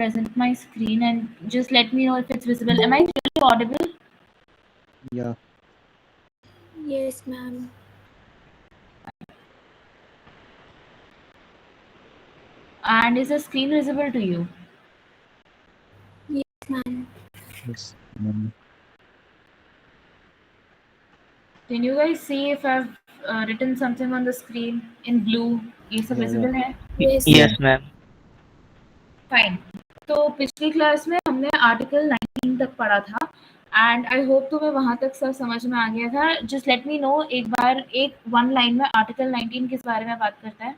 present my screen and just let me know if it's visible. Am I clearly audible? Yeah. Yes, ma'am. And is the screen visible to you? Yes, ma'am. Yes. Can you guys see if I've written something on the screen in blue? ये सब Yeah, visible है? Yes. Yes, ma'am. Fine. तो पिछली class में हमने article 19 तक पढ़ा था एंड आई होप तुम्हें वहां तक सब समझ में आ गया था. जस्ट लेट मी नो एक बार एक वन लाइन में आर्टिकल 19 किस बारे में बात करता है.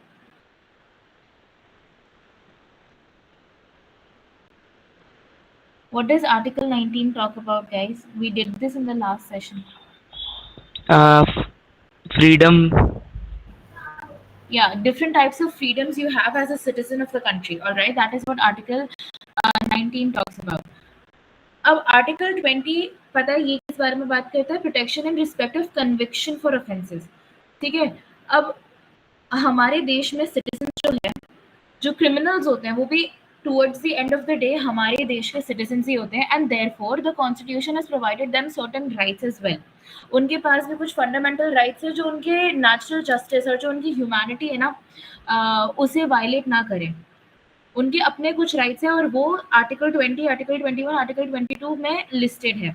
What does Article 19 talk about, guys? We did this in the last session. Freedom. Yeah, different types of freedoms you have as a citizen of the country. All right, that is what Article 19 talks about. अब Article 20 पता है ये किस बारे में बात करता है? Protection in respect of conviction for offences. ठीक है. अब हमारे देश में सिटीजन जो है, जो क्रिमिनल्स होते हैं, वो भी towards the end of the day हमारे देश के सिटीजन ही होते हैं and therefore the constitution has provided them certain rights as well. उनके पास भी कुछ फंडामेंटल राइट्स है जो उनके नेचुरल जस्टिस और जो उनकी ह्यूमैनिटी है ना, उसे वायलेट ना करें. उनके अपने कुछ राइट्स हैं और वो आर्टिकल 20, आर्टिकल 21, आर्टिकल 22 में लिस्टेड है.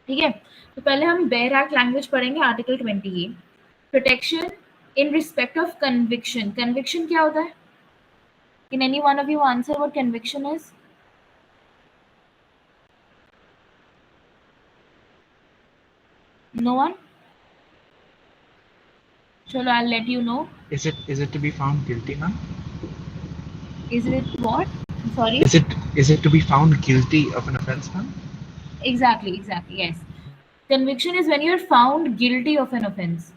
ठीक है. तो पहले हम बेयर एक्ट लैंग्वेज पढ़ेंगे. Article 20 protection in respect of conviction. Conviction क्या होता है? Can any one of you answer what conviction is? No one? Chalo, I'll let you know. Is it to be found guilty, ma'am? Is it what? Sorry? Is it to be found guilty of an offense, ma'am? Exactly, yes. Conviction is when you're found guilty of an offense.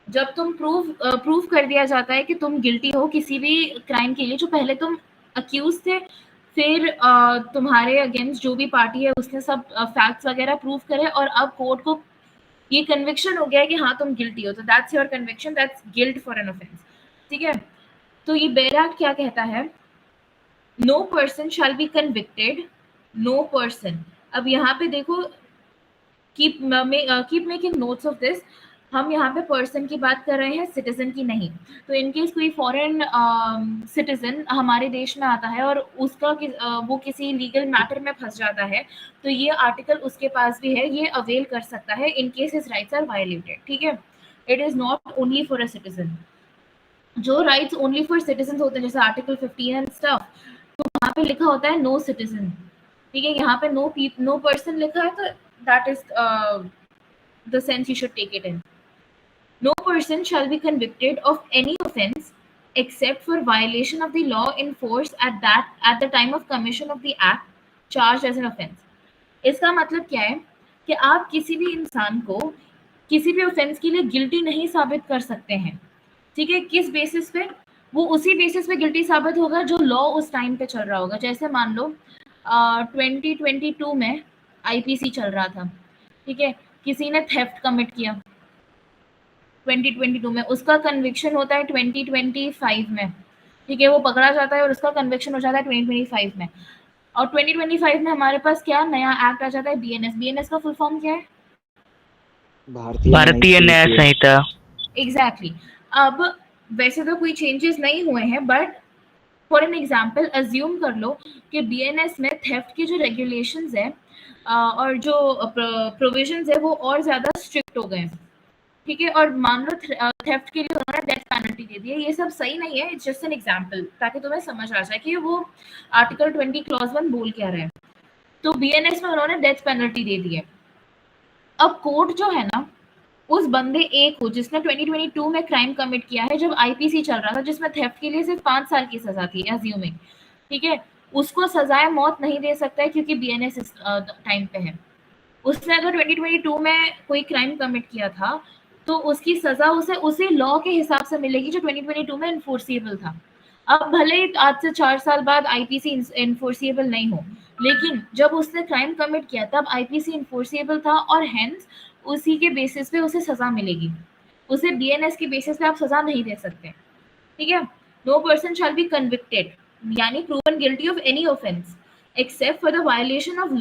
जब तुम prove कर दिया जाता है कि तुम guilty हो किसी भी क्राइम के लिए, जो पहले तुम अक्यूज थे, फिर तुम्हारे अगेंस्ट जो भी पार्टी है उसने सब फैक्ट्स वगैरह प्रूव करे और अब कोर्ट को ये कन्विक्शन हो गया है कि हाँ तुम गिल्टी हो, तो that's your conviction, that's guilt for an offence. ठीक है. तो ये बेयर एक्ट क्या कहता है? No person shall be convicted. No person. अब यहाँ पे देखो, keep making notes of this. हम यहाँ पे पर्सन की बात कर रहे हैं, सिटीजन की नहीं. तो इनकेस कोई फॉरेन सिटीजन हमारे देश में आता है और उसका वो किसी लीगल मैटर में फंस जाता है, तो ये आर्टिकल उसके पास भी है, ये अवेल कर सकता है in case his rights are violated. ठीक है. It is not only for a citizen. जो राइट्स ओनली फॉर सिटीजन होते हैं जैसे आर्टिकल 15 एंड स्टफ, तो वहाँ पे लिखा होता है नो सिटीजन. ठीक है. यहाँ पे नो पर्सन लिखा है, तो that is the sense you should take it in. No person shall be convicted of any offense except for violation of the law in force at the time of commission of the act charged as an offense. इसका मतलब क्या है कि आप किसी भी इंसान को किसी भी ऑफेंस के लिए गिल्टी नहीं साबित कर सकते हैं. ठीक है. किस बेसिस पे? वो उसी बेसिस पे गिल्टी साबित होगा जो लॉ उस टाइम पे चल रहा होगा. जैसे मान लो 2022 में आईपीसी चल रहा था. ठीक है. किसी ने थेफ्ट कमिट किया 2022 में, उसका कन्विक्शन होता है 2025 में. ठीक है. वो पकड़ा जाता है और उसका कन्विक्शन हो जाता है 2025 में. और 2025 में हमारे पास क्या नया एक्ट आ जाता है? बीएनएस. बीएनएस का फुल फॉर्म क्या है? भारतीय न्याय संहिता. एग्जैक्टली. अब वैसे तो कोई चेंजेस नहीं हुए हैं, but for an example assume कर लो कि बीएनएस में थेफ्ट की जो रेगुलेशंस है और जो प्रोविजंस है वो और ज़्यादा स्ट्रिक्ट हो गए हैं. ठीक है. और मान लो थेफ्ट के लिए उन्होंने डेथ पेनल्टी दे दी है. ये सब सही नहीं है. इट्स जस्ट एन एग्जाम्पल ताकि तुम्हें समझ आ जाए कि वो आर्टिकल 20 क्लॉज 1 बोल क्या रहे हैं. तो बीएनएस में उन्होंने डेथ पेनल्टी दे दी है. अब कोर्ट जो है ना, उस बंदे एक को जिसने 2022 में क्राइम कमिट किया है जब आईपीसी चल रहा था, जिसमें थेफ्ट के लिए सिर्फ 5 साल की सजा थी एज्यूमिंग. ठीक है. उसको सजाए मौत नहीं दे सकता है क्योंकि बीएनएस इस टाइम पे है. उसने अगर 2022 में कोई क्राइम कमिट किया था तो उसकी सजा उसे उसी लॉ के हिसाब से मिलेगी जो 2022 में इन्फोर्सिएबल था. अब भले ही आज से 4 साल बाद आईपीसी इन्फोर्सिएबल नहीं हो, लेकिन जब उसने क्राइम कमिट किया तब आईपीसी इन्फोर्सिएबल था और हेंस उसी के बेसिस पे उसे सजा मिलेगी. उसे बीएनएस के बेसिस पे आप सजा नहीं दे सकते. ठीक है. No person shall be convicted. यानी proven guilty of any offense except for the violation of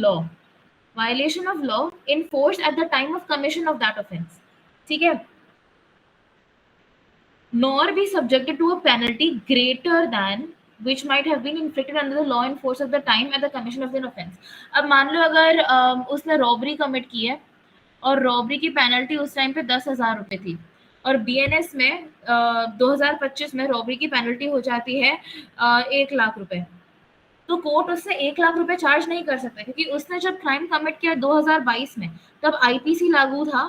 law enforced at the time of commission of that offense. ठीक है, nor be subjected to a penalty greater than which might have been inflicted under the law in force at the time at the commission of the offense. अब मान लो अगर उसने robbery commit की है और robbery की पेनल्टी उस time पे 10,000 रुपए थी और बीएनएस में 2025 में रॉबरी की पेनल्टी हो जाती है 1 लाख रुपए, तो कोर्ट उससे 1 लाख रुपए चार्ज नहीं कर सकता क्योंकि उसने जब क्राइम कमिट किया 2022 में तब आईपीसी लागू था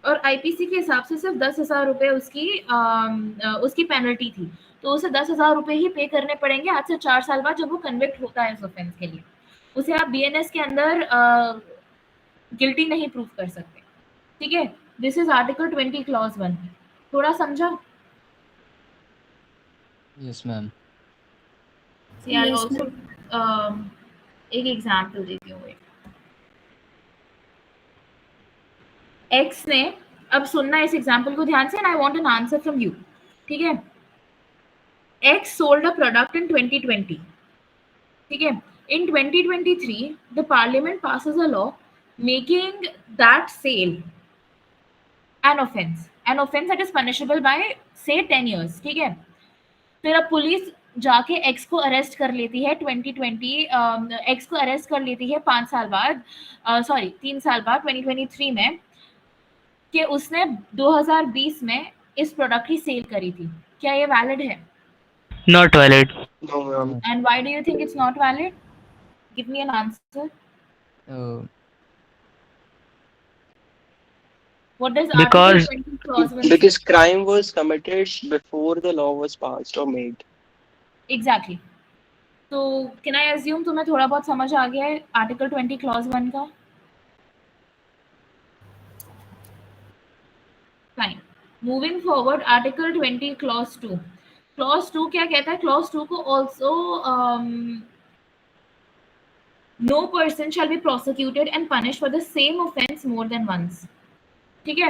और आईपीसी के हिसाब से सिर्फ 10,000 रुपए उसकी पेनल्टी थी, तो उसे 10,000 रुपए ही पे करने पड़ेंगे आज से 4 साल बाद जब वो कन्विक्ट होता है इस ऑफेंस के लिए। उसे आप बीएनएस के अंदर गिल्टी नहीं प्रूव कर सकते। ठीक है, दिस इज आर्टिकल 20 क्लॉज 1। थोड़ा समझा? Yes ma'am. I'll also एक एग्जाम्पल देती हूँ। एक्स ने, अब सुनना इस एग्जाम्पल को ध्यान से, and I want an answer from you. ठीक है, x sold a product in 2020। ठीक है, in 2023 the parliament passes a law making that sale an offense that is punishable by say 10 years। ठीक है, फिर अब पुलिस जाके एक्स को अरेस्ट कर लेती है 2020 एक्स को अरेस्ट कर लेती है 5 साल बाद, 3 साल बाद 2023 में, कि उसने 2020 में इस प्रोडक्ट की सेल करी थी। क्या ये वैलिड है? Not valid. No, ma'am. And why do you think it's not valid? Give me an answer. What does Because- Article 20 clause 1 Because crime was committed before the law was passed or made. Exactly. So can I assume तुम्हें थोड़ा बहुत समझ आ गया है article 20 clause 1 का? Fine, moving forward, article 20 clause 2। Clause 2 क्या कहता है? क्लॉज 2 को also no person shall be prosecuted and punished for the same offence more than once. ठीक है,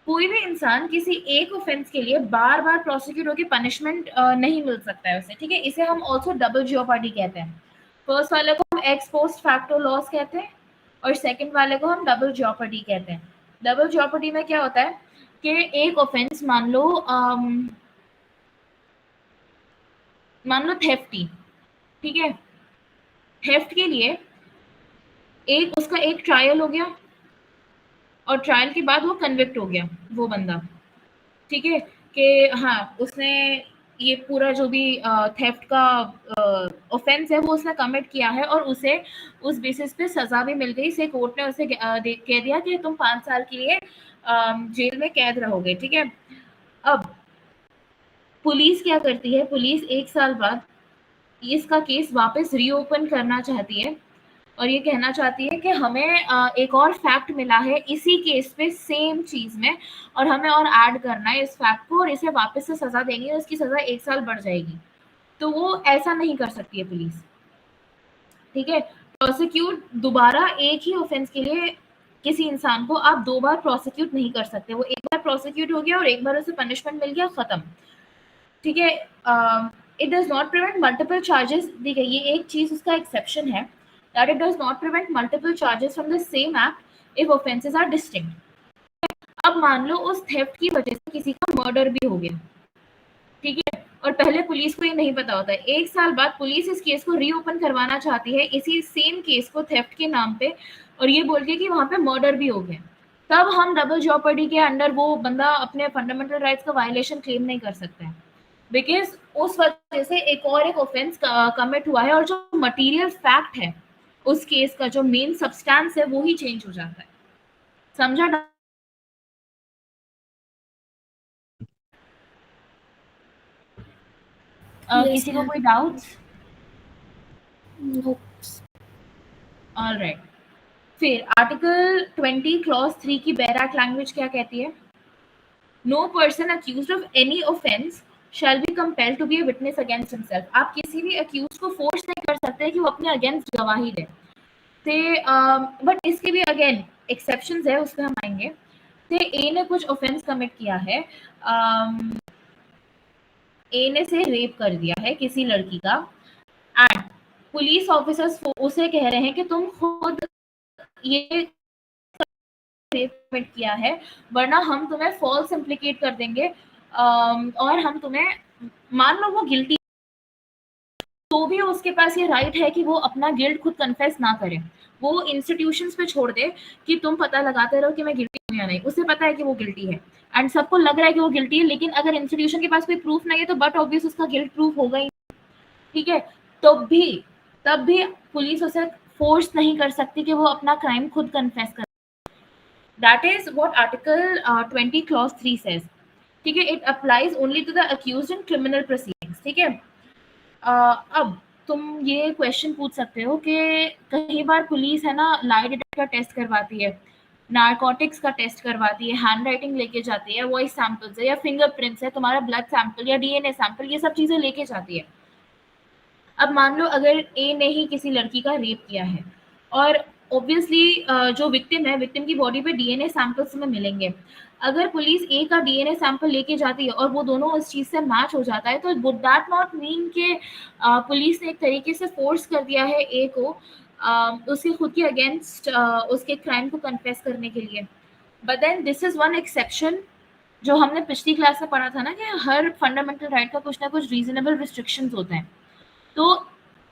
कोई भी इंसान किसी एक ऑफेंस के लिए बार बार प्रोसिक्यूट होकर पनिशमेंट नहीं मिल सकता है उसे। ठीक है, इसे हम ऑल्सो डबल जियोपर्डी कहते हैं। फर्स्ट वाले को हम एक्स पोस्ट फैक्टो लॉस कहते हैं और सेकंड वाले को हम डबल जियोपर्डी कहते हैं। डबल जियोपर्डी में क्या होता है कि एक ऑफेंस मान लो थेफ्टी। ठीक है, थेफ्ट के लिए उसका एक ट्रायल हो गया और ट्रायल के बाद वो कन्विक्ट हो गया वो बंदा। ठीक है, कि हाँ उसने ये पूरा जो भी थेफ्ट का ऑफेंस है वो उसने कमिट किया है और उसे उस बेसिस पे सज़ा भी मिल गई। से कोर्ट ने उसे कह दिया कि तुम 5 साल के लिए जेल में कैद रहोगे। ठीक है, अब पुलिस क्या करती है? पुलिस 1 साल बाद इसका केस वापस रीओपन करना चाहती है और ये कहना चाहती है कि हमें एक और फैक्ट मिला है इसी केस पे सेम चीज़ में और हमें और ऐड करना है इस फैक्ट को और इसे वापस से सज़ा देंगे और उसकी सज़ा 1 साल बढ़ जाएगी। तो वो ऐसा नहीं कर सकती है पुलिस। ठीक है, प्रोसिक्यूट दोबारा एक ही ऑफेंस के लिए किसी इंसान को आप 2 बार प्रोसिक्यूट नहीं कर सकते। वो एक बार प्रोसिक्यूट हो गया और एक बार उसे पनिशमेंट मिल गया, ख़त्म। ठीक है, it does not prevent multiple charges. देखिए, ये एक चीज़ उसका एक्सेप्शन है, that it does not prevent multiple charges from the same act if offenses are distinct। अब मान लो उस थेफ्ट की वजह से किसी का मर्डर भी हो गया। ठीक है, और पहले पुलिस को ये नहीं पता होता है। 1 साल बाद पुलिस इस केस को रीओपन करवाना चाहती है इसी सेम केस को थेफ्ट के नाम पे और ये बोल के कि वहाँ पे मर्डर भी हो गया। तब हम डबल जॉपर्डी के अंडर वो बंदा अपने फंडामेंटल राइट्स का वायलेशन क्लेम नहीं कर सकता है, बिकॉज उस वजह से एक ऑफेंस कमिट हुआ है और जो मटीरियल फैक्ट है उस केस का, जो मेन सब्सटेंस है, वो ही चेंज हो जाता है। समझा? किसी को कोई डाउट्स? Nope. ऑलराइट, फिर आर्टिकल 20 क्लॉज 3 की बैराक लैंग्वेज क्या कहती है? No person accused of any offence shall be compelled to be a witness against himself. आप किसी भी अक्यूज को फोर्स नहीं कर सकते कि वो अपने अगेंस्ट गवाही दे। बट इसके भी अगेन एक्सेप्शंस है, उस पर हम आएंगे। ए ने कुछ ऑफेंस कमिट किया है, ए ने से रेप कर दिया है किसी लड़की का एंड पुलिस ऑफिसर्स उसे कह रहे हैं कि तुम खुद ये किया है, वरना हम तुम्हें फॉल्स इम्प्लीकेट कर देंगे और हम तुम्हें, मान लो वो गिल्टी, तो भी उसके पास ये राइट है कि वो अपना गिल्ट खुद कन्फेस ना करे। वो इंस्टीट्यूशंस पे छोड़ दे कि तुम पता लगाते रहो कि मैं गिल्टी हूँ या नहीं। उसे पता है कि वो गिल्टी है एंड सबको लग रहा है कि वो गिल्टी है, लेकिन अगर इंस्टीट्यूशन के पास कोई प्रूफ नहीं है तो बट ऑब्वियस उसका गिल्ट प्रूफ होगा ही। ठीक है, तब भी पुलिस उसे फोर्स नहीं कर सकती कि वो अपना क्राइम खुद कन्फेस करे। That is what article 20 clause 3 says. ठीक है, it applies only to the accused in criminal proceedings. ठीक है, अब तुम ये क्वेश्चन पूछ सकते हो कि कई बार पुलिस है ना लाई डिटेक्टर का टेस्ट करवाती है, नारकोटिक्स का टेस्ट करवाती है, हैंड राइटिंग लेके जाती है, वॉइस सैंपल्स है या फिंगरप्रिंट्स है, तुम्हारा ब्लड सैंपल या डीएनए सैंपल, ये सब चीजें लेके जाती है। अब मान लो अगर ए ने ही किसी लड़की का रेप किया है और ऑब्वियसली जो विक्टिम है, विक्टिम की बॉडी पे डीएनए सैंपल्स में मिलेंगे। अगर पुलिस ए का डीएनए सैंपल लेके जाती है और वो दोनों उस चीज से मैच हो जाता है, तो वुड दैट नॉट मीन कि पुलिस ने एक तरीके से फोर्स कर दिया है ए को उसके खुद के अगेंस्ट उसके क्राइम को कन्फेस करने के लिए। But then this is one exception जो हमने पिछली क्लास में पढ़ा था ना कि हर फंडामेंटल राइट का कुछ ना कुछ रीजनेबल रिस्ट्रिक्शंस होते हैं। तो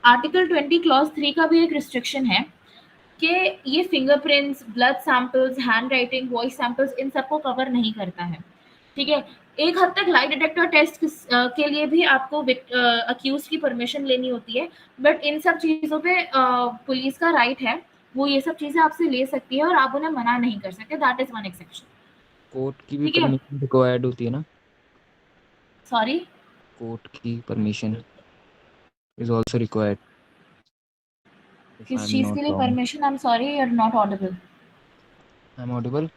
आर्टिकल 20 क्लॉज 3 का भी एक रिस्ट्रिक्शन है कि ये fingerprints, blood samples, hand writing, voice samples, इन सबको कवर नहीं करता है। ठीक है, एक हद तक लाई डिटेक्टर टेस्ट के लिए भी आपको अक्यूज की परमिशन लेनी होती है, बट इन सब चीज़ों पे पुलिस का राइट है, वो ये सब चीज़ें आपसे ले सकती है और आप उन्हें मना नहीं कर सकते। That is one exception. Court की भी ठीक है, परमिशन रिक्वायर्ड होती है ना? सॉरी, कोर्ट की permission is also required if किस I'm चीज़ not के लिए wrong. Permission? I am sorry, you are not audible. I'm audible?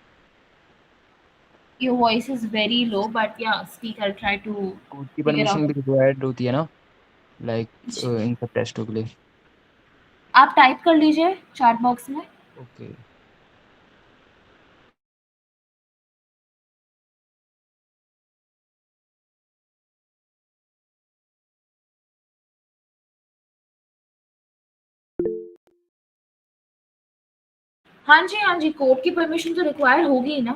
Your voice is very low, but yeah, speak. I'll try to court की figure permission out. भी required होती है ना, like in सब टेस्टों के लिए? आप टाइप कर लीजिए चैट बॉक्स में। ओके। हाँ जी, कोर्ट की परमिशन तो रिक्वायर होगी ही ना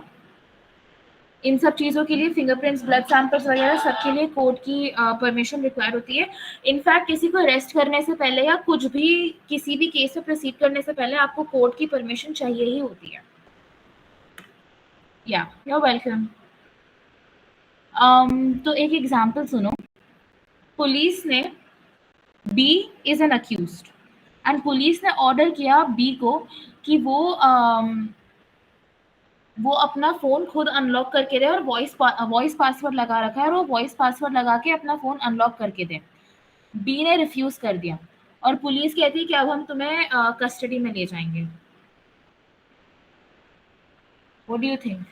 इन सब चीज़ों के लिए। फिंगरप्रिंट्स, ब्लड सैंपल्स वगैरह सब के लिए कोर्ट की परमिशन रिक्वायर होती है। इनफैक्ट किसी को अरेस्ट करने से पहले या कुछ भी किसी भी केस में प्रोसीड करने से पहले आपको कोर्ट की परमिशन चाहिए ही होती है। या यू आर वेलकम। तो एक एग्जांपल सुनो। पुलिस ने B is an accused and police ने ऑर्डर किया बी को कि वो अपना फ़ोन खुद अनलॉक करके दे और वॉइस पासवर्ड लगा रखा है और वो वॉइस पासवर्ड लगा के अपना फ़ोन अनलॉक करके दे। बी ने रिफ्यूज़ कर दिया और पुलिस कहती है कि अब हम तुम्हें कस्टडी में ले जाएंगे। What do you think?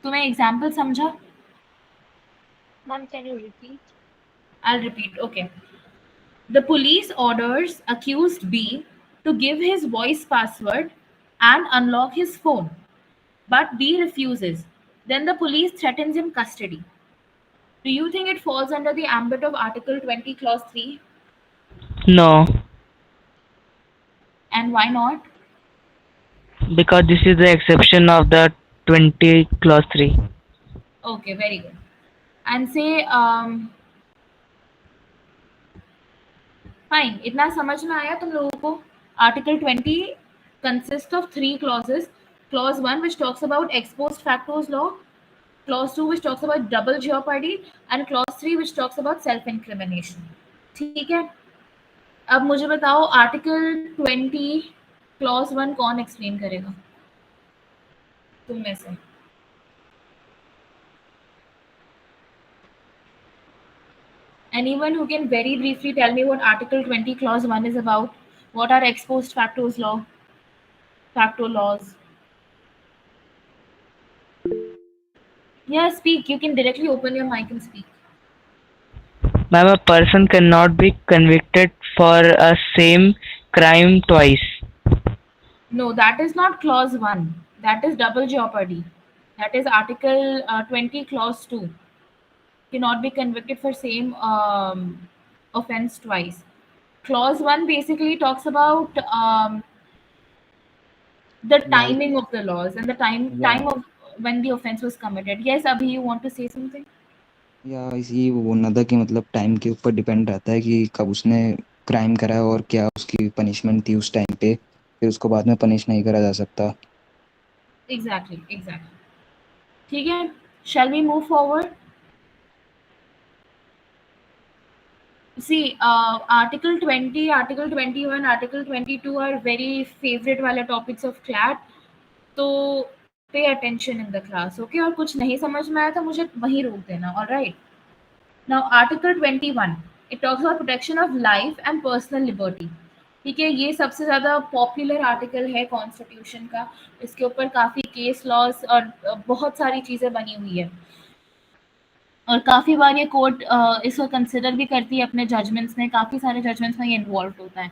तुम्हें एग्जाम्पल समझा? Ma'am, can you repeat? I'll repeat. Okay. The police orders accused B to give his voice password and unlock his phone, but B refuses. Then the police threatens him custody. Do you think it falls under the ambit of Article 20, Clause 3? No, And why not? because this is the exception of the 20 clause 3. Okay, very good. And say, fine, इतना समझ में आया तुम लोगों को? Article 20 consists of 3 clauses. Clause 1 which talks about ex post facto law, Clause 2 which talks about double jeopardy, and Clause 3 which talks about self incrimination. ठीक है, अब मुझे बताओ Article 20 Clause 1 कौन एक्सप्लेन करेगा तुम में से? Anyone who can very briefly tell me what Article 20 Clause 1 is about? What are ex post facto laws? Yeah, speak. You can directly open your mic and speak. Ma'am, a person cannot be convicted for a same crime twice. No, that is not Clause 1. That is double jeopardy. that is Article 20 Clause 2, cannot be convicted for same offense twice. Clause 1 basically talks about the Like, timing of the laws and the time yeah, of when the offense was committed. Yes, Abhi, you want to say something? या इसी वो बोलना था कि मतलब time के ऊपर depend रहता है कि कब उसने क्राइम करा है और क्या उसकी पनिशमेंट थी उस टाइम पे, फिर उसको बाद में पनिश नहीं करा जा सकता। Exactly. ठीक है, shall we move forward? See, Article 20, Article 21, Article 22 are very favorite वाले topics of CLAT. तो pay attention in the class, okay? और कुछ नहीं समझ में आया तो मुझे वहीं रोक देना, all right? Now, Article 21, it talks about protection of life and personal liberty. ठीक है, ये सबसे ज़्यादा पॉपुलर आर्टिकल है कॉन्स्टिट्यूशन का। इसके ऊपर काफ़ी केस लॉज और बहुत सारी चीज़ें बनी हुई है और काफ़ी बार ये कोर्ट इसको कंसिडर भी करती है अपने जजमेंट्स में, काफ़ी सारे जजमेंट्स में ये इन्वॉल्व होता है।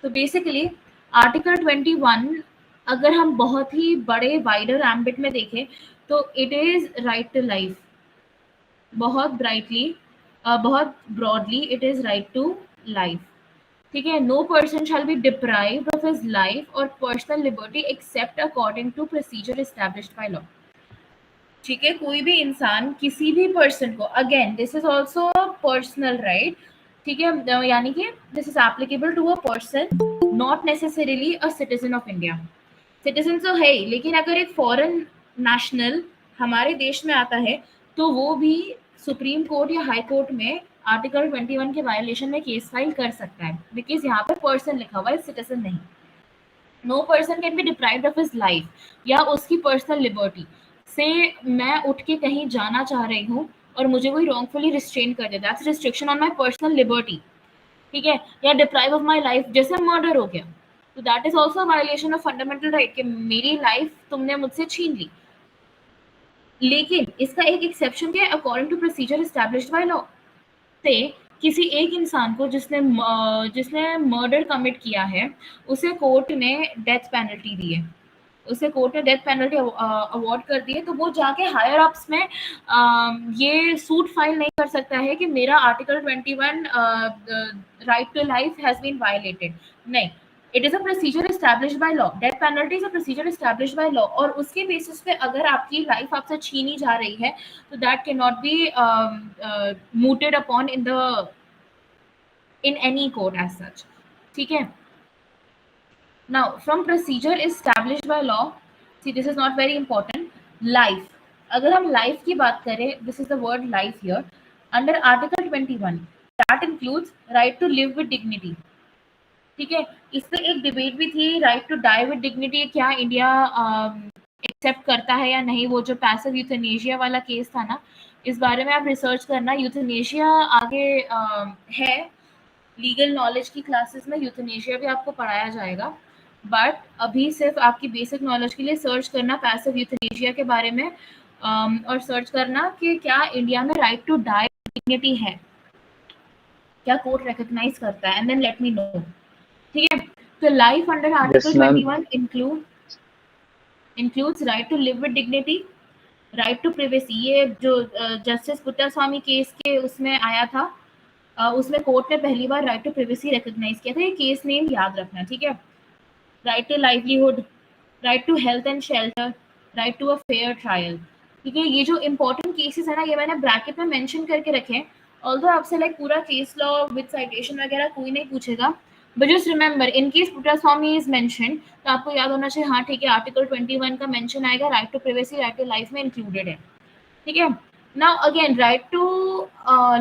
तो बेसिकली आर्टिकल 21 अगर हम बहुत ही बड़े वाइडर एम्बिट में देखें तो it is right to life. बहुत broadly it is right to life. ठीक है, no person shall be deprived of his life और personal liberty except according to procedure established by law. ठीक है, कोई भी इंसान किसी भी पर्सन को, again this is also personal right, ठीक है, यानी कि this is applicable to a person not necessarily a citizen of India. Citizen तो है ही, लेकिन अगर एक फॉरेन नेशनल हमारे देश में आता है तो वो भी सुप्रीम कोर्ट या हाई कोर्ट में आर्टिकल 21 के वायलेशन में केस फाइल कर सकता है, बिकॉज यहाँ पे पर्सन लिखा हुआ है, सिटीजन नहीं। No person can be deprived of his life या उसकी पर्सनल लिबर्टी से मैं उठ के कहीं जाना चाह रही हूँ और मुझे कोई रॉन्गफुली रिस्ट्रेन कर दे, that's restriction on my personal liberty. ठीक है, या डिप्राइव ऑफ माई लाइफ, जैसे मर्डर हो गया तो that is also violation of fundamental right कि मेरी लाइफ तुमने मुझसे छीन ली। लेकिन इसका एक एक्सेप्शन क्या है, according to procedure established by law से किसी एक इंसान को जिसने मर्डर कमिट किया है उसे कोर्ट ने डेथ पेनल्टी दी है, उसे कोर्ट ने डेथ पेनल्टी अवार्ड कर दी है, तो वो जाके हायर अप्स में ये सूट फाइल नहीं कर सकता है कि मेरा article 21 right to life has been violated. नहीं, it is a procedure established by law, death penalty is a procedure established by law, और उसके बेसिस पे अगर आपकी लाइफ आपसे छीनी जा रही है तो that can not be mooted upon in any court as such। ठीक है, now from procedure established by law, see this is not very important, life, अगर हम life की बात करें, this is the word life here, under article 21 that includes right to live with dignity। ठीक है, इस पे एक डिबेट भी थी, right to die with dignity क्या इंडिया एक्सेप्ट करता है या नहीं, वो जो पैसिव यूथेनेशिया वाला केस था ना, इस बारे में आप रिसर्च करना। यूथेनेशिया आगे है लीगल नॉलेज की क्लासेस में, यूथेनेशिया भी आपको पढ़ाया जाएगा, बट अभी सिर्फ आपकी बेसिक नॉलेज के लिए सर्च करना पैसिव यूथेनेशिया के बारे में, और सर्च करना कि क्या इंडिया में राइट टू डाई डिग्निटी है, क्या कोर्ट रिकॉग्नाइज करता है, and then let me know. ठीक है, तो life under article 21 includes right to live with dignity, right to privacy। ये जो जस्टिस पुट्टास्वामी केस के उसमें आया था, उसमें कोर्ट ने पहली बार राइट टू प्रिवेसी रिकॉग्नाइज किया था। ये केस नेम याद रखना, ठीक है। Right to livelihood, right to health and shelter, right to a fair trial. ठीक है, ये जो इंपॉर्टेंट केसेस है ना, ये मैंने ब्रैकेट में मेंशन करके रखे हैं। ऑल्दो आपसे लाइक पूरा केस लॉ विद साइटेशन वगैरह कोई नहीं पूछेगा, but just remember in case Puttaswamy is mention तो आपको याद होना चाहिए, हाँ ठीक है, आर्टिकल 21 का मेंशन आएगा, right to privacy, right to life में इंक्लूडेड है। ठीक है, now again right to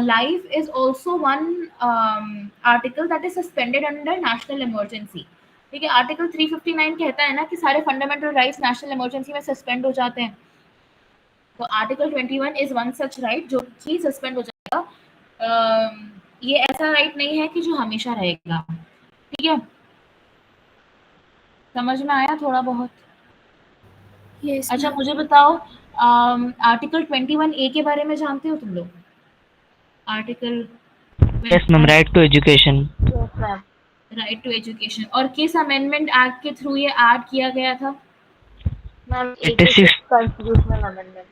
life is also one article that is suspended under national emergency. ठीक है, आर्टिकल 359 कहता है ना कि सारे फंडामेंटल राइट्स नेशनल इमरजेंसी में सस्पेंड हो जाते हैं, तो article 21 is one such right जो कि सस्पेंड हो जाएगा। ये ऐसा राइट नहीं है कि जो हमेशा रहेगा। ठीक है, समझ में आया थोड़ा बहुत? Yes, अच्छा मुझे बताओ, आर्टिकल 21A के बारे में जानते हो तुम लोग? Article yes ma'am, right to education. Right to education, और किस अमेंडमेंट एक्ट के थ्रू ये ऐड किया गया था? Ma'am, 86. 86th constitutional amendment.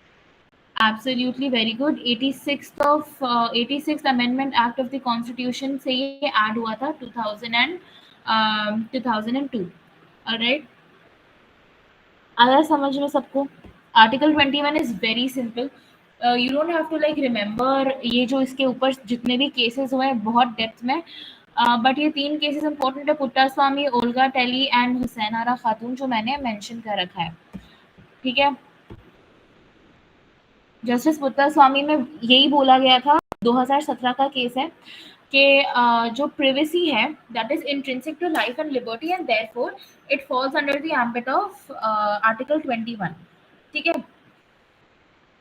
Absolutely very good. 86th Amendment Act of the Constitution से ये ऐड हुआ था 2002. ऑलराइट, आया समझ में सबको? Article 21 is very simple. You don't have to like remember ये जो इसके ऊपर जितने भी केसेस हुए हैं बहुत डेप्थ में, बट ये 3 केसेस इंपॉर्टेंट है, Puttaswamy, Olga Tellis and Hussain Ara Khatoon, जो मैंने मेंशन कर रखा है. ठीक है, जस्टिस पुट्टास्वामी में यही बोला गया था, 2017 का केस है कि जो प्रिवेसी है that is intrinsic to life and liberty and therefore it falls under the ambit of article 21. ठीक है,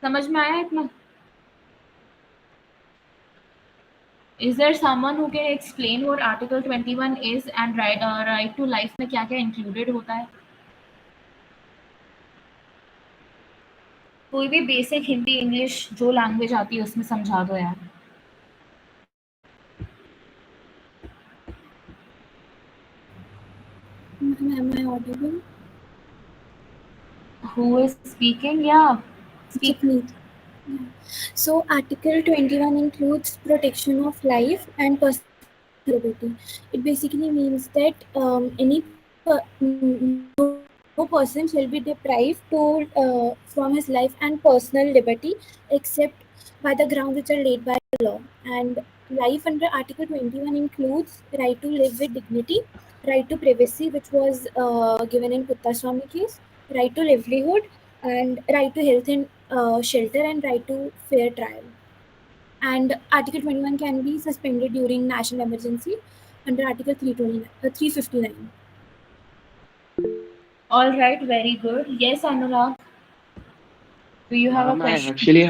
समझ में आया इतना? Is there someone who can explain what Article 21 is and right to life में क्या क्या included होता है? कोई भी बेसिक हिंदी इंग्लिश जो लैंग्वेज आती है उसमें समझा दो यार. Ma'am, am I audible? Who is speaking? Yeah, speak. Japneet. Yeah. So, Article 21 includes protection of life and personal liberty. It basically means that no person shall be deprived from his life and personal liberty except by the grounds which are laid by the law. And life under Article 21 includes right to live with dignity, right to privacy, which was given in Puttaswamy case, right to livelihood, and right to health and shelter, and right to fair trial. And Article 21 can be suspended during national emergency under Article 359. All right, very good. Yes, Anurag. Do you have a I question? actually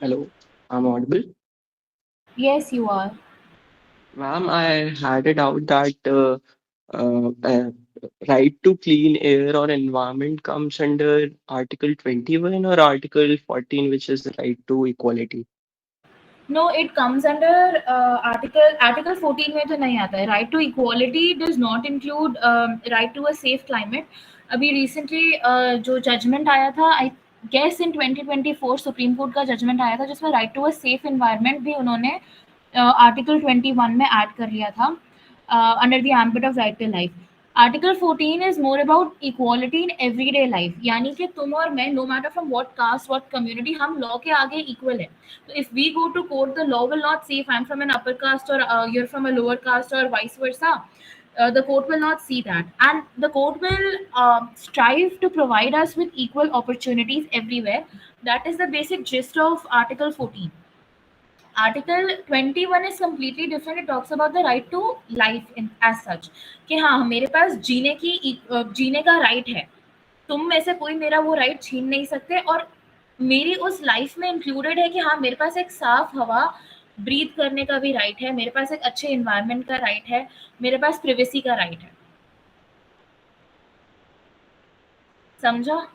hello, I'm audible. Yes, you are. Ma'am, I had a doubt that right to clean air or environment comes under Article 21 or Article 14, which is the right to equality. No, it comes under Article 14 में तो नहीं आता है. Right to equality does not include right to a safe climate. अभी recently जो judgment आया था, I guess in 2024 supreme court का judgment आया था जिसमें right to a safe environment भी उन्होंने Article 21 में add कर लिया था under the ambit of right to life. Article 14 is more about equality in everyday life. यानी कि तुम और मैं, no matter from what caste, what community, हम law के आगे equal है. So if we go to court, the law will not say if I'm from an upper caste or you're from a lower caste or vice versa. The court will not see that, and the court will strive to provide us with equal opportunities everywhere. That is the basic gist of Article 14. Article 21 is completely different. It talks about the right to life as such. कि हाँ, मेरे पास जीने का right है. तुम में से कोई मेरा वो right छीन नहीं सकते, और मेरी उस लाइफ में इंक्लूडेड है कि हाँ, मेरे पास एक साफ हवा ब्रीथ करने का भी राइट है, मेरे पास एक अच्छे एनवायरनमेंट का राइट है, मेरे पास प्रिवेसी का राइट है. समझा?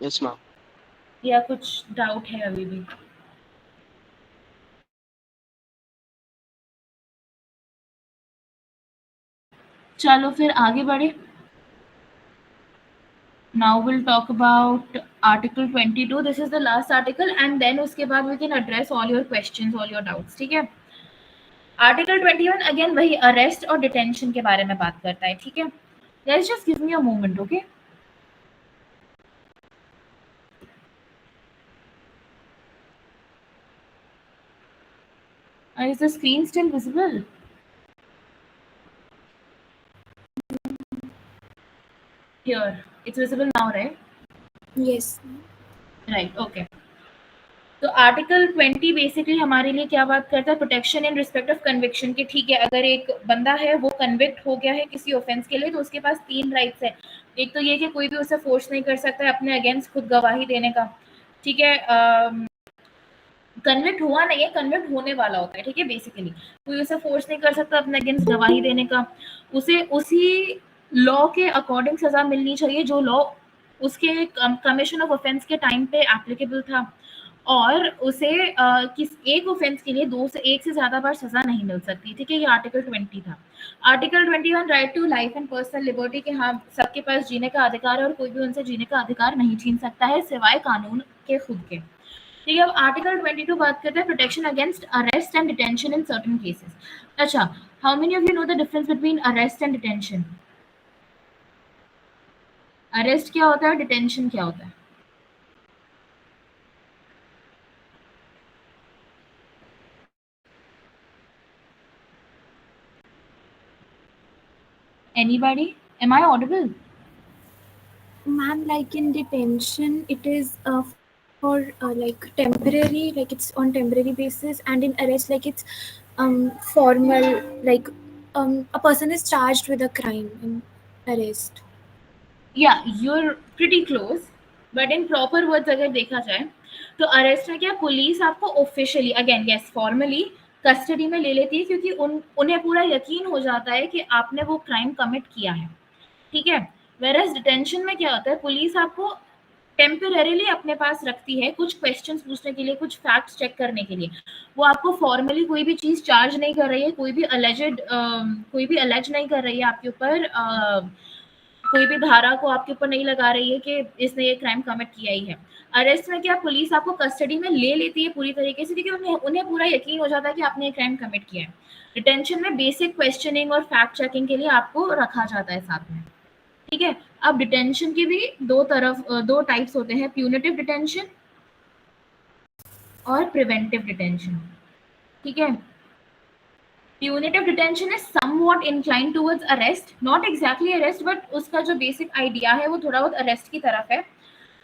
Yes, ma'am. या कुछ डाउट है अभी भी? चलो फिर आगे बढ़े. Now we'll talk about Article 22. This is the last article, and then उसके बाद we can address all your questions, all your doubts. ठीक है? Article 21 again वही arrest और detention के बारे में बात करता है. ठीक है? Guys, just give me a moment, okay? Is the screen still visible? Here, it's visible now, right? Yes. Right, okay. तो आर्टिकल 20 बेसिकली हमारे लिए क्या बात करता है? Protection in respect of conviction के. ठीक है, अगर एक बंदा है वो कन्विक्ट हो गया है किसी ऑफेंस के लिए, तो उसके पास 3 राइट्स है. एक तो ये कि कोई भी उसे फोर्स नहीं कर सकता है अपने अगेंस्ट खुद गवाही देने का. ठीक है, कन्विक्ट हुआ नहीं है, कन्विक्ट होने वाला होता है. ठीक है, बेसिकली कोई उसे फोर्स नहीं कर सकता अपने अगेंस्ट गवाही देने का. उसे उसी लॉ के अकॉर्डिंग सजा मिलनी चाहिए जो लॉ उसके कमीशन ऑफ ऑफेंस के टाइम पे एप्लीकेबल था. और उसे किस एक ऑफेंस के लिए 1 से ज़्यादा बार सज़ा नहीं मिल सकती, ठीक है? ये आर्टिकल 20 था। Article 21 right to life and personal liberty के हाँ, सबके पास जीने का अधिकार है और कोई भी उनसे जीने का अधिकार नहीं छीन सकता है सिवाय कानून के खुद के। ठीक है, अब आर्टिकल 22 बात करते हैं protection against arrest and detention in certain cases. अच्छा, how many of you know the difference between arrest and detention? Arrest क्या होता है, डिटेंशन क्या होता है? Anybody? Am I audible? Ma'am, like in detention, it is for like temporary, like it's on temporary basis, and in arrest, like it's formal, like a person is charged with a crime in arrest. Yeah, you're pretty close, but in proper words अगर देखा जाए तो arrest में क्या police आपको officially again yes formally custody में ले लेती है क्योंकि उन्हें पूरा यकीन हो जाता है कि आपने वो क्राइम कमिट किया है, ठीक है? वेरएज डिटेंशन में क्या होता है, पुलिस आपको टेम्परेरीली अपने पास रखती है कुछ क्वेश्चंस पूछने के लिए, कुछ फैक्ट्स चेक करने के लिए। वो आपको फॉर्मली कोई भी चीज़ चार्ज नहीं कर रही है, कोई भी अलेज नहीं कर रही है आपके ऊपर, कोई भी धारा को आपके ऊपर नहीं लगा रही है कि इसने ये क्राइम कमिट किया ही है। अरेस्ट में क्या पुलिस आपको कस्टडी में ले लेती है पूरी तरीके से क्योंकि उन्हें पूरा यकीन हो जाता है कि आपने ये क्राइम कमिट किया है। डिटेंशन में बेसिक क्वेश्चनिंग और फैक्ट चेकिंग के लिए आपको रखा जाता है साथ में, ठीक है? अब डिटेंशन की भी दो टाइप्स होते हैं, प्यूनिटिव डिटेंशन और प्रिवेंटिव डिटेंशन, ठीक है? Punitive detention is somewhat inclined towards arrest, not exactly arrest, but उसका जो basic idea है वो थोड़ा बहुत arrest की तरफ है।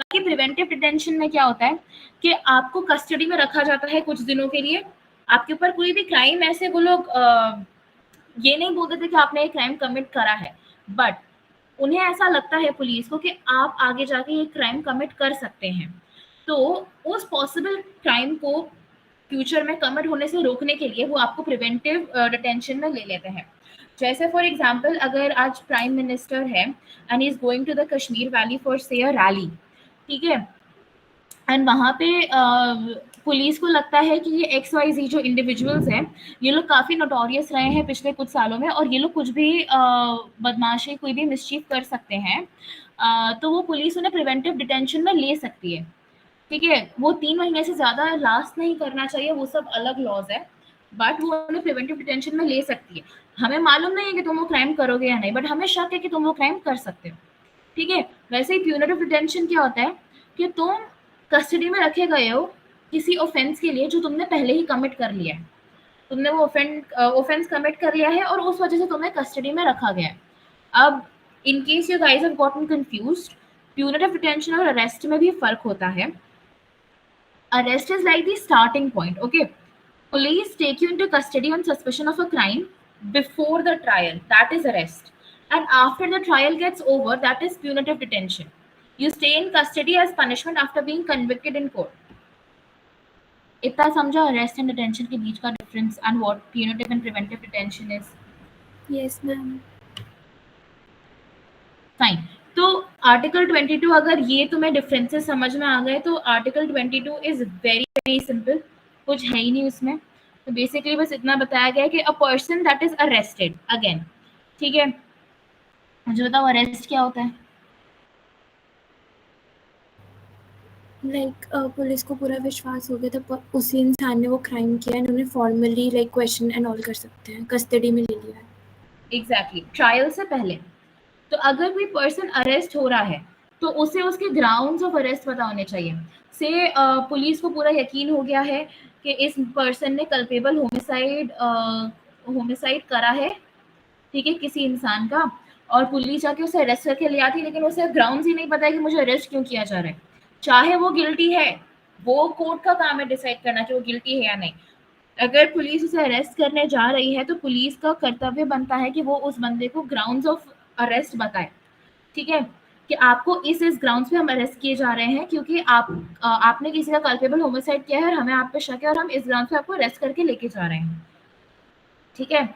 बाकी preventive detention में क्या होता है कि आपको कस्टडी में रखा जाता है कुछ दिनों के लिए, आपके ऊपर कोई भी क्राइम ऐसे वो लोग ये नहीं बोलते थे कि आपने एक क्राइम कमिट करा है, बट उन्हें ऐसा लगता है पुलिस को कि आप आगे जाके ये क्राइम कमिट कर सकते हैं, तो उस पॉसिबल क्राइम को फ्यूचर में कमिट होने से रोकने के लिए वो आपको प्रिवेंटिव डिटेंशन में ले लेते हैं। जैसे फॉर एग्जांपल अगर आज प्राइम मिनिस्टर है and he is going to the Kashmir valley for say a rally, ठीक है, एंड वहाँ पे पुलिस को लगता है कि ये XYZ जो इंडिविजुअल्स हैं ये लोग काफ़ी नोटोरियस रहे हैं पिछले कुछ सालों में और ये लोग कुछ भी बदमाशी कोई भी मिसचीफ कर सकते हैं, तो वो पुलिस उन्हें प्रिवेंटिव डिटेंशन में ले सकती है, ठीक है? वो 3 महीने से ज़्यादा लास्ट नहीं करना चाहिए, वो सब अलग लॉज है, बट वो उन्हें प्रिवेंटिव डिटेंशन में ले सकती है। हमें मालूम नहीं है कि तुम वो क्राइम करोगे या नहीं, बट हमें शक है कि तुम वो क्राइम कर सकते हो, ठीक है? वैसे ही प्यूनिटिव डिटेंशन क्या होता है कि तुम कस्टडी में रखे गए हो किसी ऑफेंस के लिए जो तुमने पहले ही कमिट कर लिया है, तुमने वो ऑफेंस कमिट कर लिया है और उस वजह से तुम्हें कस्टडी में रखा गया है। अब in case you guys have gotten confused, punitive detention और अरेस्ट में भी फर्क होता है। Arrest is like the starting point, okay? Police take you into custody on suspicion of a crime before the trial, that is arrest. And after the trial gets over, that is punitive detention. You stay in custody as punishment after being convicted in court. इतना समझा arrest and detention के बीच का difference and what punitive and preventive detention is? Yes, ma'am. Fine. तो article 22 अगर ये तुम्हें differences समझ में आ गए तो article 22 is very very simple, कुछ है ही नहीं उसमें। तो बेसिकली बस इतना बताया गया कि a person that is arrested again, ठीक है? मुझे बताओ अरेस्ट क्या होता है? लाइक पुलिस को पूरा विश्वास हो गया था उसी इंसान ने वो क्राइम किया है, उन्हें formally like question and all कर सकते हैं, कस्टडी में ले लिया है। एग्जैक्टली, ट्रायल से पहले। तो अगर कोई पर्सन अरेस्ट हो रहा है तो उसे उसके ग्राउंड्स ऑफ अरेस्ट पता होने चाहिए। से पुलिस को पूरा यकीन हो गया है कि इस पर्सन ने कल्पेबल होमिसाइड करा है, ठीक है, किसी इंसान का, और पुलिस जाके उसे अरेस्ट करके ले आती है, लेकिन उसे ग्राउंड्स ही नहीं पता है कि मुझे अरेस्ट क्यों किया जा रहा है। चाहे वो गिल्टी है, वो कोर्ट का काम है डिसाइड करना कि वो गिल्टी है या नहीं। अगर पुलिस उसे अरेस्ट करने जा रही है तो पुलिस का कर्तव्य बनता है कि वो उस बंदे को ग्राउंड्स ऑफ अरेस्ट बताए, ठीक है, कि आपको इस ग्राउंड्स पे हम अरेस्ट किए जा रहे हैं क्योंकि आपने किसी का कल्पेबल होमिसाइड किया है और हमें आप पे शक है और हम इस ग्राउंड पे आपको अरेस्ट करके लेके जा रहे हैं, ठीक है?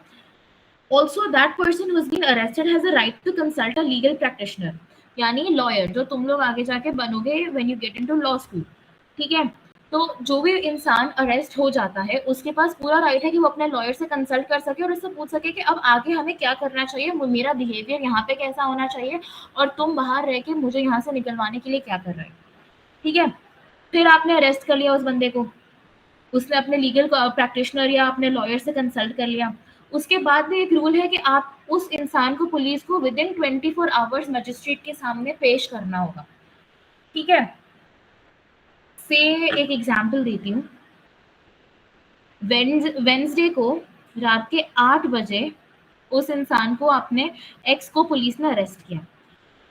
Also that person who has been arrested has a right to consult a legal practitioner, यानी लॉयर जो तुम लोग आगे जाके बनोगे when you get into law school, ठीक है? तो जो भी इंसान अरेस्ट हो जाता है उसके पास पूरा राइट है कि वो अपने लॉयर से कंसल्ट कर सके और उससे पूछ सके कि अब आगे हमें क्या करना चाहिए, मेरा बिहेवियर यहाँ पे कैसा होना चाहिए और तुम बाहर रह के मुझे यहाँ से निकलवाने के लिए क्या कर रहे हो। ठीक है, फिर आपने अरेस्ट कर लिया उस बंदे को, उसने अपने लीगल प्रैक्टिशनर या अपने लॉयर से कंसल्ट कर लिया। उसके बाद भी एक रूल है कि आप उस इंसान को, पुलिस को, विद इन 24 आवर्स मजिस्ट्रेट के सामने पेश करना होगा। ठीक है, से एक एग्जाम्पल देती हूँ। वेंसडे को रात के 8 बजे उस इंसान को, अपने एक्स को, पुलिस ने अरेस्ट किया।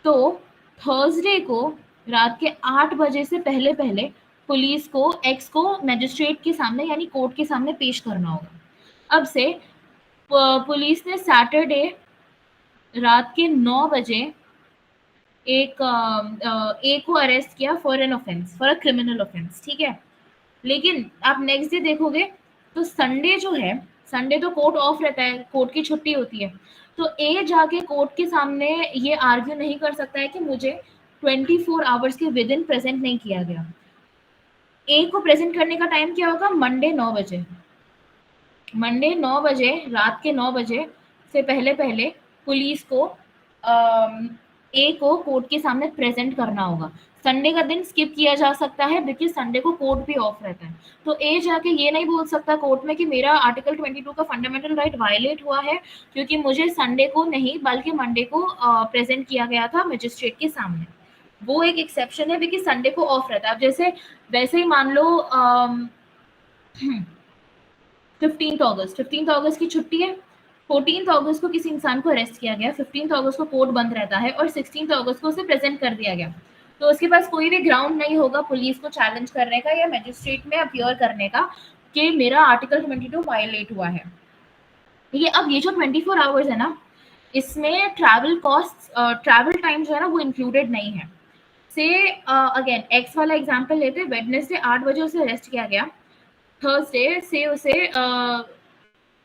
तो थर्सडे को रात के 8 बजे से पहले पहले पुलिस को एक्स को मजिस्ट्रेट के सामने यानी कोर्ट के सामने पेश करना होगा। अब से पुलिस ने सैटरडे रात के 9 बजे एक को अरेस्ट किया for an offence, for a criminal offence. ठीक है, लेकिन आप नेक्स्ट डे देखोगे तो संडे जो है, संडे तो कोर्ट ऑफ रहता है, कोर्ट की छुट्टी होती है। तो ए जाके कोर्ट के सामने ये आर्ग्यू नहीं कर सकता है कि मुझे 24 आवर्स के विद इन प्रेजेंट नहीं किया गया। ए को प्रेजेंट करने का टाइम क्या होगा? मंडे 9 बजे। मंडे 9 बजे, रात के 9 बजे से पहले पहले पुलिस को ए को कोर्ट के सामने प्रेजेंट करना होगा। संडे का दिन स्किप किया जा सकता है बिकॉज संडे को कोर्ट भी ऑफ रहता है। तो ए जाके ये नहीं बोल सकता कोर्ट में कि मेरा आर्टिकल 22 का फंडामेंटल राइट वायलेट हुआ है क्योंकि मुझे संडे को नहीं बल्कि मंडे को प्रेजेंट किया गया था मजिस्ट्रेट के सामने। वो एक एक्सेप्शन है बिकॉज संडे को ऑफ रहता है। अब जैसे वैसे ही मान लो 15 अगस्त की छुट्टी है, 14 अगस्त को किसी इंसान को अरेस्ट किया गया, 15 अगस्त को कोर्ट बंद रहता है और 16 अगस्त को उसे प्रेजेंट कर दिया गया। तो उसके पास कोई भी ग्राउंड नहीं होगा पुलिस को चैलेंज करने का या मजिस्ट्रेट में अपीयर करने का कि मेरा आर्टिकल 22 वायलेट हुआ है। ठीक है, अब ये जो 24 आवर्स है ना, इसमें ट्रैवल कॉस्ट, ट्रैवल टाइम जो है ना वो इंक्लूडेड नहीं है। से अगेन एक्स वाला एग्जांपल लेते हैं, वेडनेसडे 8 बजे उसे अरेस्ट किया गया, थर्सडे से उसे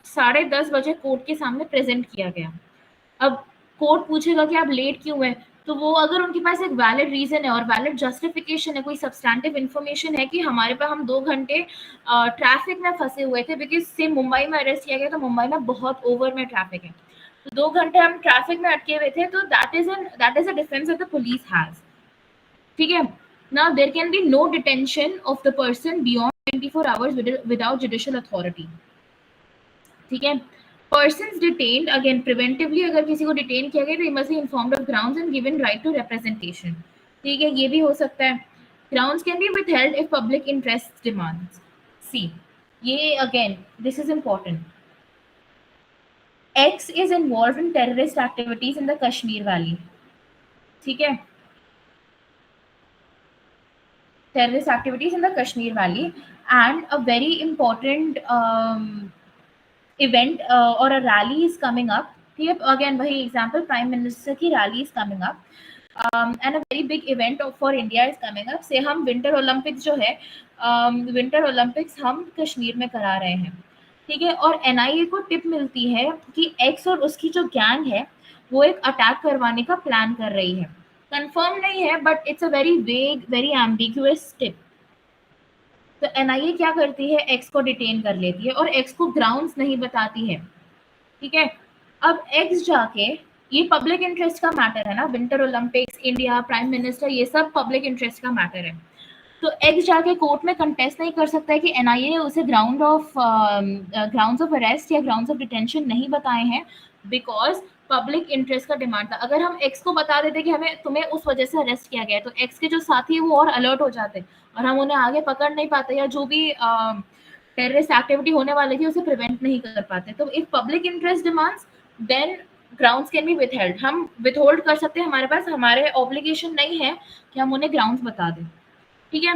10:30 बजे कोर्ट के सामने प्रेजेंट किया गया। अब कोर्ट पूछेगा कि आप लेट क्यों है, तो वो अगर उनके पास एक वैलिड रीजन है और वैलिड जस्टिफिकेशन है, कोई सब्सटैंटिव इन्फॉर्मेशन है कि हमारे पास हम 2 घंटे ट्रैफिक में फंसे हुए थे बिकॉज से मुंबई में अरेस्ट किया गया तो मुंबई में बहुत ओवर में ट्रैफिक है, तो 2 घंटे हम ट्रैफिक में अटके हुए थे, तो that is a defence that the police has. ठीक है, now there can be no detention of the person beyond 24 hours without judicial authority. ठीक है, persons detained, again preventively अगर किसी को डिटेन किया गया तो he must be informed of grounds and given right to representation। ठीक है, ये भी हो सकता है। grounds can be withheld if public interest demands। see, ये again this is important। X is involved in terrorist activities in the Kashmir Valley। ठीक है, terrorist activities in the Kashmir Valley and a very important event or a rally is coming up। ठीक है, again वही example, prime minister की rally is coming up and a very big event for India is coming up. से हम winter Olympics जो है, winter Olympics हम कश्मीर में करा रहे हैं। ठीक है, और एनआईए को टिप मिलती है कि एक्स और उसकी जो गैंग है वो एक अटैक करवाने का प्लान कर रही है। कंफर्म नहीं है but it's a very vague, very ambiguous tip. तो एनआईए क्या करती है, एक्स को डिटेन कर लेती है और एक्स को ग्राउंड्स नहीं बताती है। ठीक है, अब एक्स जाके, ये पब्लिक इंटरेस्ट का मैटर है ना, winter Olympics, India, prime minister, ये सब पब्लिक इंटरेस्ट का मैटर है। तो एक्स जाके कोर्ट में कंटेस्ट नहीं कर सकता है कि एनआईए ने उसे ग्राउंड्स ऑफ अरेस्ट या ग्राउंड्स ऑफ डिटेंशन नहीं बताए हैं बिकॉज पब्लिक इंटरेस्ट का डिमांड था। अगर हम एक्स को बता देते कि हमें तुम्हें उस वजह से अरेस्ट किया गया है, तो एक्स के जो साथी है वो और अलर्ट हो जाते और हम उन्हें आगे पकड़ नहीं पाते या जो भी टेररिस्ट एक्टिविटी होने वाली थी उसे प्रिवेंट नहीं कर पाते। तो if public interest demands then grounds can be withheld. हम विथहोल्ड कर सकते हैं, हमारे पास हमारे ऑब्लिगेशन नहीं है कि हम उन्हें ग्राउंड्स बता दें। ठीक है,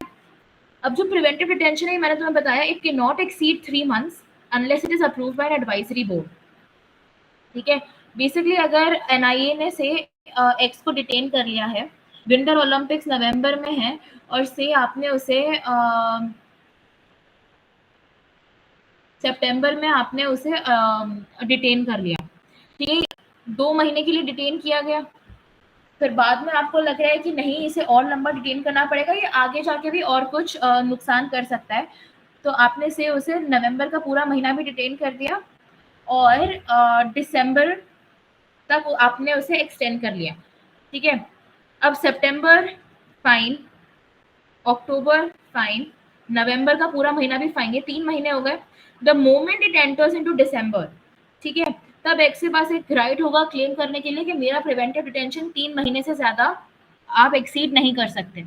अब जो प्रिवेंटिव डिटेंशन है मैंने तुम्हें बताया, it can not exceed 3 months unless it is approved by an advisory board. ठीक है, बेसिकली अगर एनआईए ने से एक्स को डिटेन कर लिया है, विंटर ओलंपिक्स नवंबर में है और से आपने उसे सितंबर में आपने उसे डिटेन कर लिया। ठीक है, 2 महीने के लिए डिटेन किया गया, फिर बाद में आपको लग रहा है कि नहीं इसे और लंबा डिटेन करना पड़ेगा, ये आगे जाके भी और कुछ नुकसान कर सकता है, तो आपने से उसे नवंबर का पूरा महीना भी डिटेन कर दिया और दिसंबर तक आपने उसे एक्सटेंड कर लिया, ठीक है। अब सितंबर फाइन, अक्टूबर फाइन, नवंबर का पूरा महीना भी फाइन, ये 3 महीने हो गए। The moment it enters into December, ठीक है, तब एक्स के पास एक राइट होगा क्लेम करने के लिए कि मेरा प्रिवेंटिव डिटेंशन 3 महीने से ज़्यादा आप एक्सीड नहीं कर सकते।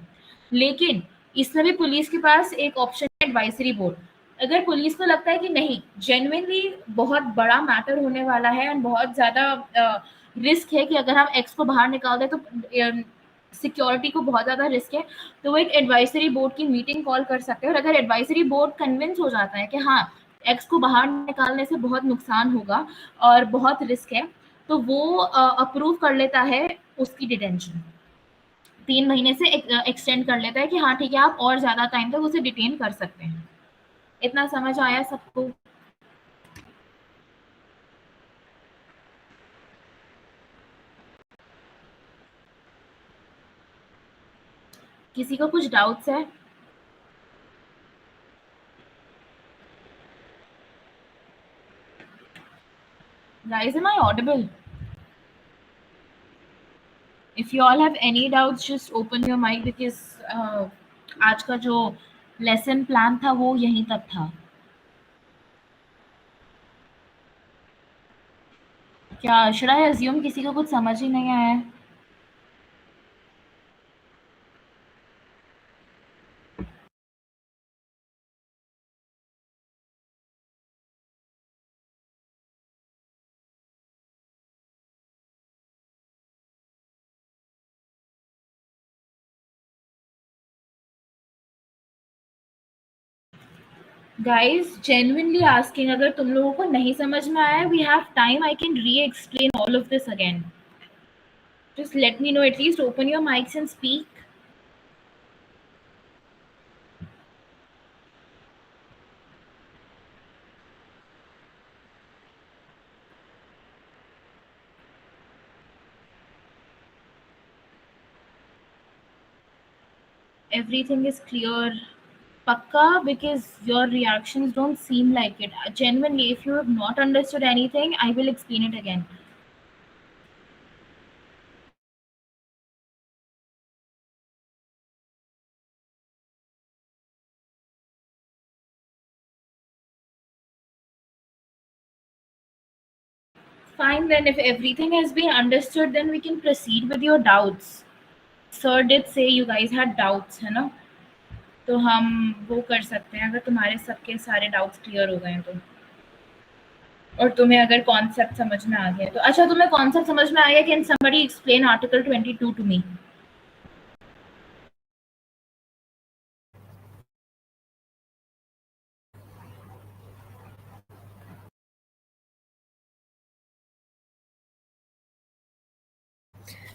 लेकिन इसमें भी पुलिस के पास एक ऑप्शन है एडवाइजरी बोर्ड। अगर पुलिस को लगता है कि नहीं जेन्युइनली बहुत बड़ा मैटर होने वाला है एंड बहुत ज़्यादा रिस्क है कि अगर हम एक्स को बाहर निकाल दें तो सिक्योरिटी को बहुत ज़्यादा रिस्क है, तो वो एक एडवाइजरी बोर्ड की मीटिंग कॉल कर सकते हैं। और अगर एडवाइजरी बोर्ड कन्विंस हो जाता है कि हाँ एक्स को बाहर निकालने से बहुत नुकसान होगा और बहुत रिस्क है, तो वो अप्रूव कर लेता है उसकी डिटेंशन, 3 महीने से एक्सटेंड कर लेता है कि हाँ ठीक है आप और ज़्यादा टाइम तक उसे डिटेन कर सकते हैं। इतना समझ आया सबको? किसी को कुछ डाउट्स है? Guys, am I audible? If you all have any doubts, just open your mic because आज का जो लेसन प्लान था वो यहीं तक था। क्या should I assume किसी को कुछ समझ ही नहीं आया है? Guys, genuinely asking, अगर तुम लोगों को नहीं समझ में आया, we have time, I can re-explain all of this again. Just let me know, at least open your mics and speak. Everything is clear. Pakka, because your reactions don't seem like it. Genuinely, if you have not understood anything, I will explain it again. Fine, then if everything has been understood, then we can proceed with your doubts. Sir did say you guys had doubts, है ना? तो हम वो कर सकते हैं अगर तुम्हारे सबके सारे डाउट्स क्लियर हो गए हैं तो, और तुम्हें अगर कॉन्सेप्ट समझ में आ गया तो। अच्छा, तुम्हें कॉन्सेप्ट समझ में आ गया? Can somebody explain article 22 to me?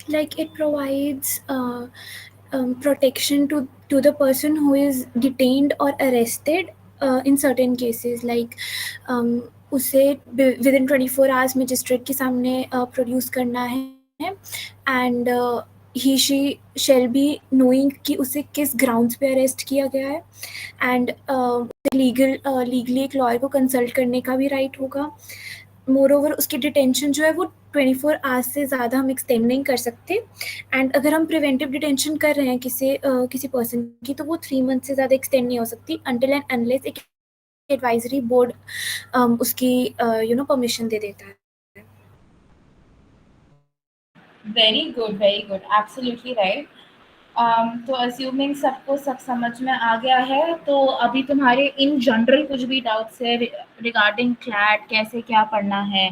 Like it provides protection to the person who is detained or arrested in certain cases, like उसे within 24 hours magistrate के सामने produce करना है and he she shall be knowing कि उसे किस grounds पे arrest किया गया है and legally एक lawyer को consult करने का भी right होगा। मोरओवर उसकी डिटेंशन जो है वो 24 आवर्स से ज़्यादा हम एक्सटेंड नहीं कर सकते एंड अगर हम प्रिवेंटिव डिटेंशन कर रहे हैं किसी पर्सन की तो वो 3 मंथ से ज़्यादा एक्सटेंड नहीं हो सकती अंटिल एंड अनलेस एक एडवाइजरी बोर्ड उसकी परमिशन दे देता है। Very good, absolutely right. तो अज्यूमिंग सबको सब समझ में आ गया है, तो अभी तुम्हारे इन जनरल कुछ भी डाउट्स है रिगार्डिंग क्लैट, कैसे क्या पढ़ना है,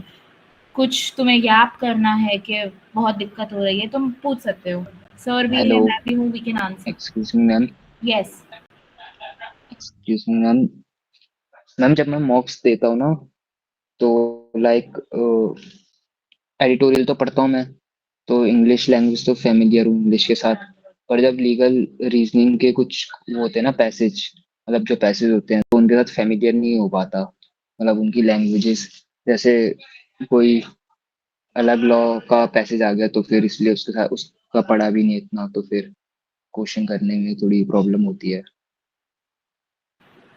कुछ तुम्हें गैप करना है कि बहुत दिक्कत हो रही है, तुम पूछ सकते हो। सर भी है, मैं भी हूँ, we can answer. Excuse me ma'am. Yes excuse me ma'am. Ma'am जब मैं मॉक्स देता हूँ ना तो लाइक एडिटोरियल तो पढ़ता हूँ मैं, तो इंग्लिश लैंग्वेज तो फेमिलियर हूँ इंग्लिश के साथ, पर जब लीगल रीजनिंग के कुछ वो होते हैं ना पैसेज, मतलब जो पैसेज होते हैं तो उनके साथ फेमिलियर नहीं हो पाता, मतलब उनकी लैंग्वेजेस, जैसे कोई अलग लॉ का पैसेज आ गया तो फिर इसलिए उसके साथ का पढ़ा भी नहीं इतना, तो फिर क्वेश्चन करने में थोड़ी प्रॉब्लम होती है।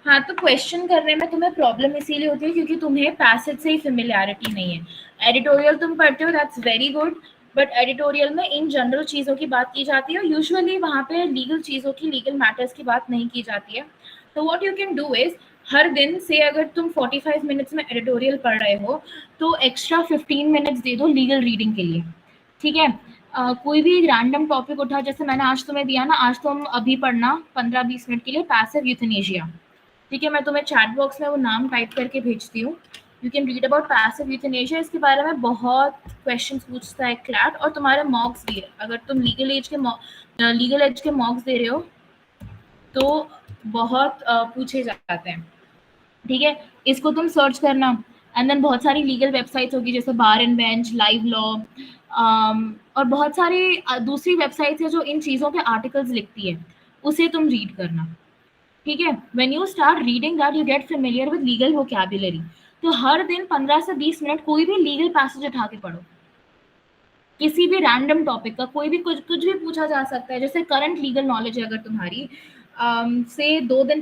हाँ, तो क्वेश्चन करने में तुम्हें प्रॉब्लम इसीलिए होती है क्योंकि तुम्हें पैसेज से ही फ़ेमिलियरिटी नहीं है। एडिटोरियल तुम पढ़ते हो, that's very good, but editorial में इन जनरल चीज़ों की बात की जाती है, यूजुअली वहाँ पे लीगल चीज़ों की, लीगल मैटर्स की बात नहीं की जाती है। तो what you can do is, हर दिन से अगर तुम 45 मिनट्स में एडिटोरियल पढ़ रहे हो, तो एक्स्ट्रा 15 मिनट्स दे दो लीगल रीडिंग के लिए, ठीक है? कोई भी रैंडम टॉपिक उठा, जैसे मैंने आज तुम्हें दिया ना, आज तुम अभी पढ़ना 15-20 मिनट के लिए पैसिव यूथनेशिया, ठीक है? मैं तुम्हें चैट बॉक्स में वो नाम टाइप करके भेजती हूँ। You can read about passive euthanasia. इसके बारे में बहुत क्वेश्चंस पूछता है क्लैट, और तुम्हारे मॉक्स भी है। अगर तुम लीगल एज के मॉक्स दे रहे हो तो बहुत पूछे जाते हैं, ठीक है? इसको तुम सर्च करना, एंड देन बहुत सारी लीगल वेबसाइट्स होगी जैसे बार एंड बेंच, लाइव लॉ, और बहुत सारी दूसरी वेबसाइट्स है जो इन चीज़ों के आर्टिकल्स लिखती है, उसे तुम रीड करना, ठीक है? When you start reading that, you get familiar with legal vocabulary. तो हर दिन 15 से 20 मिनट कोई भी लीगल पैसेज उठा के पढ़ो, किसी भी रैंडम टॉपिक का, कोई भी कुछ भी पूछा जा सकता है। जैसे करंट लीगल नॉलेज है अगर तुम्हारी, से 2 दिन